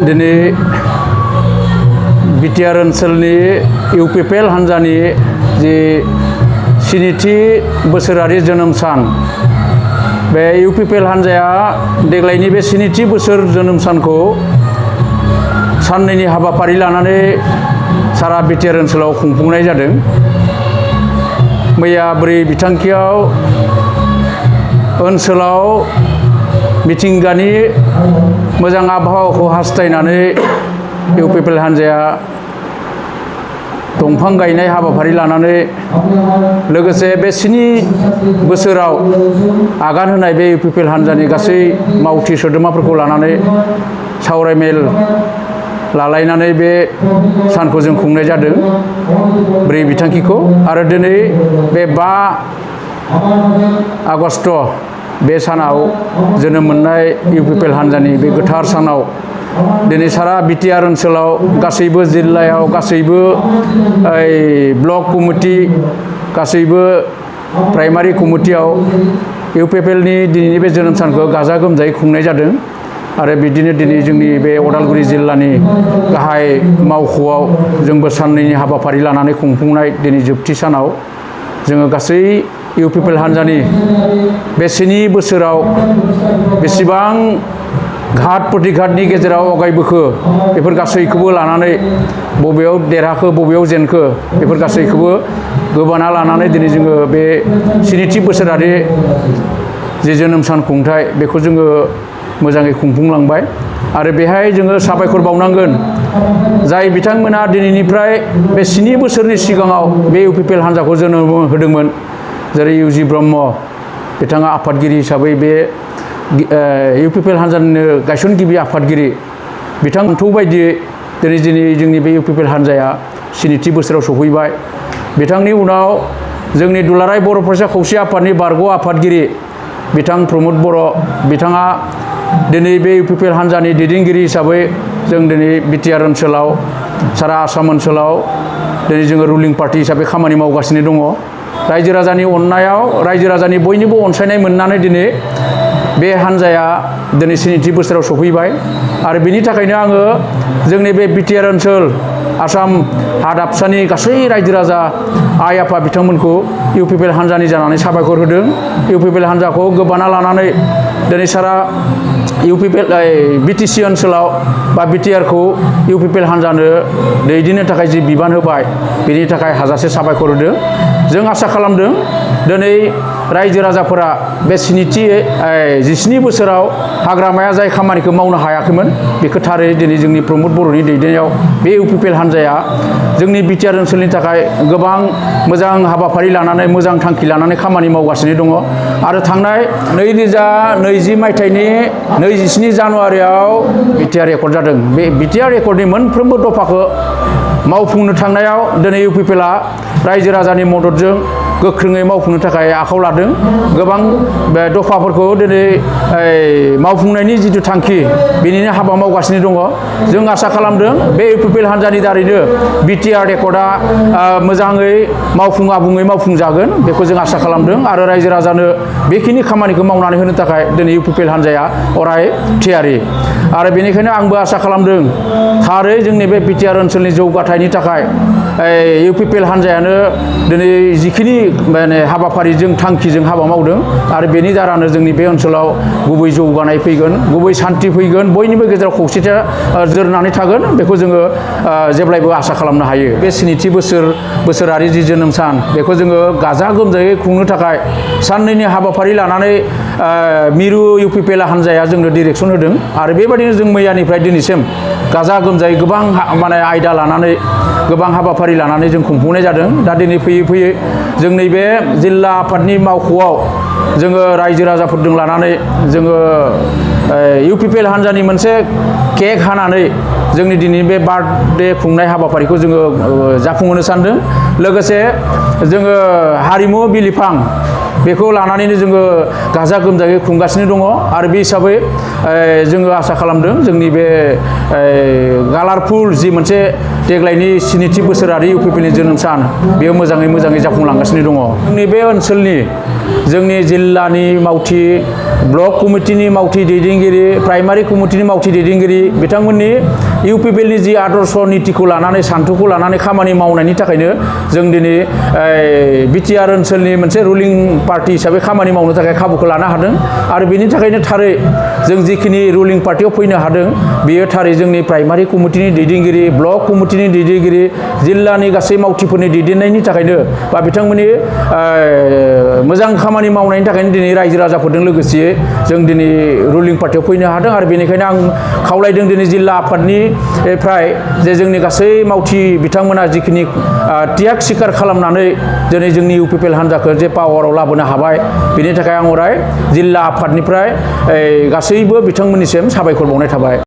दिनै बिटिआर ओनसोलनि इउपिपिएल हान्जानि जि 7थि बोसोरारि जोनोम सान बे इउपिपिएल हान्जाया देग्लायनि बे 7थि बोसोर जोनोम सानखौ साननैनि हाबाफारि लानानै सारा बिटिआर ओनसोलाव खुंफुंनाय जादों। मैया 4 बिथांखियाव ओनसोलाव मिथिंगानि मोजां आबहावाखौ हास्थायनानै इउपिपिएल हान्जाया दंफां गायनाय हाबाफारि लानानै लोगोसे बे 7 बोसोराव आगान होनाय बे इउपिपिएल हान्जानि गासै मावथि सोद्रोमाफोरखौ लानानै सावरायमेल लालायनानै बे सानखौ जों खुंनाय जादों 4 बिथांखिखौ। आरो दिनै बे 5 आगस्ट बे सानाव जोनोम मोननाय इउपिपिएल हान्जानि बे गोथार सानाव दिनै सारा बिटिआर ओनसोलाव गासैबो जिल्लायाव गासैबो ब्लक कमिटि गासैबो प्राइमारि कमिटियाव इउपिपिएलनि दिनैनि बे जोनोम सानखौ गाजा गोमजायै खुंनाय जादों। आरो बिदिनो दिनै जोंनि बे उदालगुरि जिल्लानि गाहाय मावख'आव जोंबो साननैनि हाबाफारि लानानै खुंफुंनाय दिनै जोबथि सानाव जोङो गासै इउपिपिएल हान्जानि बे 7 बोसोराव बेसेबां घात प्रतिघातनि गेजेराव आवगायबोखो बेफोर गासैखौबो लानानै बबेयाव देरहाखो बबेयाव जेनखो बेफोर गासैखौबो गोबाना लानानै दिनै जोङो बे 7थि बोसोरारि जि जोनोम सान खुंथाय बेखौ जोङो मोजाङै खुंफुंलांबाय। आरो बेहाय जोङो साबायखर बावनांगोन जाय बिथांमोना दिनैनिफ्राय बे 7 बोसोरनि सिगाङाव बे इउपिपिएल हान्जाखौ जोनोम होदोंमोन। जेरै इउजि ब्रह्म बिथाङा आफादगिरि हिसाबै बे इउपिपिएल हान्जानिनो गायसनगिरि आफादगिरि बिथां अन्थौ बायदियै दिनै जोंनि बे इउपिपिएल हान्जाया 7थि बोसोराव सफैबाय। बिथांनि उनाव जोंनि दुलाराय बर' फरायसा खौसे आफादनि बारग' आफादगिरि बिथां प्रमद बर' बिथाङा दिनै बे इउपिपिएल हान्जानि दैदेनगिरि हिसाबै जों दिनै बिटिआर ओनसोलाव सारा आसाम ओनसोलाव दिनै जोङो रुलिं पार्टि हिसाबै खामानि मावगासिनो दङ। रायजो राजानि अननायाव रायजो राजानि बयनिबो अनसायनाय मोननानै दिनै बे हान्जाया दिनै 7थि बोसोराव सफैबाय। आरो बिनि थाखायनो आङो जोंनि बे बिटिआर ओनसोल आसाम हादाबसानि गासै रायजो राजा आइ आफा बिथांमोनखौ इउपिपिएल हान्जानि जानानै साबायखर होदों। इउपिपिएल हान्जाखौ गोबाना लानानै दिनै सारा बिटिसि ओनसोलाव बा बिटिआरखौ इउपिपिएल हान्जानो दैदेननो थाखाय जि बिबान होबाय बेनि थाखाय हाजासे साबायखर होदों। जों आसा खालामदों दिनै रायजो राजाफोरा बे 17 बोसोराव हाग्रामाया जाय खामानिखौ मावनो हायाखैमोन बेखौ थारै दिनै जोंनि प्रमद बर'नि दैदेननायाव बे इउपिपिएल हान्जाया जोंनि बिटिआर ओनसोलनि थाखाय गोबां मोजां हाबाफारि लानानै मोजां थांखि लानानै खामानि मावगासिनो दङ। आरो थांनाय 2020 मायथाइनि 27 जानुवारियाव बिटिआर एकर्ड जादों। बे बिटिआर एकर्डनि मोनफ्रोमबो दफाखौ मावफुंनो थांनायाव दिनै इउपिपिएलआ रायजो राजानि मददजों गोख्रोङै मावफुंनो थाखाय आखायाव लादों। गोबां दफाफोरखौ दिनै मावफुंनायनि जिथु थांखि बेनिनो हाबा मावगासिनो दङ। जों आसा खालामदों बे इउपिपिएल हान्जानि दारैनो बिटिआर एकर्डआ मोजाङै आबुङै मावफुंजागोन बेखौ जों आसा खालामदों। आरो रायजो राजानो बेखिनि खामानिखौ मावनानै होनो थाखाय दिनै इउपिपिएल हान्जाया अराय थियारि। आरो बेनिखायनो आंबो आसा खालामदों थारै जोंनि बे बिटिआर ओनसोलनि जौगाथायनि थाखाय इउपिपिएल हान्जायानो दिनै जिखिनि हाबाफारिजों थांखिजों हाबा मावदों आरो बेनि दारानो जोंनि बे ओनसोलाव गुबै जौगानाय फैगोन गुबै सान्थि फैगोन बयनिबो गेजेराव खौसेथिया जोरनानै थागोन बेखौ जोङो जेब्लायबो आसा खालामनो हायो। बे 7थि बोसोरारि जि जोनोम सान बेखौ जोङो गाजा गोमजायै खुंनो थाखाय साननैनि हाबाफारि लानानै मिरु इउपिपिएल हान्जाया जोंनो डिरेक्सन होदों। आरो बेबायदिनो जों मैयानिफ्राय दिनैसिम गाजा गोमजायै गोबां आयदा लानानै गोबां हाबाफारि लानानै जों खुंफुंनाय जादों। दा दिनै फैयै फैयै जोंनि बे जिल्ला आफादनि मावख'आव जोङो रायजो राजाफोरजों लानानै जोङो इउपिपिएल हान्जानि मोनसे केक हानानै जोंनि दिनै बे बार्थडे खुंनाय हाबाफारिखौ जोङो जाफुंहोनो सानदों। लोगोसे जोङो हारिमु बिलिफां बेखौ लानानैनो जोङो गाजा गोमजायै खुंगासिनो दङ। आरो बे हिसाबै जोङो आसा खालामदों जोंनि बे कालारफुल जि मोनसे देग्लायनि 7थि बोसोरारि इउपिपिएलनि जोनोम सान बेयो मोजाङै जाफुंलांगासिनो दङ। जोंनि बे ओनसोलनि जोंनि जिल्लानि मावथि ब्लक कमिटिनि मावथि दैदेनगिरि प्राइमारि कमिटिनि मावथि दैदेनगिरि बिथांमोननि इउपिपिएलनि जि आदर्श नीतिखौ लानानै सान्थौखौ लानानै खामानि मावनायनि थाखायनो जों दिनै बिटिआर ओनसोलनि मोनसे रुलिं पार्टी हिसाबै खामानि मावनो थाखाय खाबुखौ लानो हादों आरो बेनि थाखायनो थारै जों जिखिनि रुलिं पार्टियाव फैनो हादों बेयो थारै जोंनि प्राइमारि कमिटिनि दैदेनगिरि ब्लक कमिटिनि दैदेनगिरि जिल्लानि गासै मावथिफोरनि दैदेननायनि थाखायनो बा बिथांमोननि मोजां खामानि मावनायनि थाखायनो दिनै रायजो राजाफोरजों लोगोसे जों दिनै रुलिं पार्टियाव फैनो हादों आरो बेनिखायनो आं खावलायदों दिनै जिल्ला आफादनिफ्राय जे जोंनि गासै मावथि बिथांमोना जिखिनि त्याग स्वीकार खालामनानै दिनै जोंनि इउपिपिएल हान्जाखौ जे पावाराव लाबोनो हाबाय बेनि थाखाय आं अराय जिल्ला आफादनिफ्राय गासैबो बिथांमोननिसिम साबायखर बावनाय थाबाय।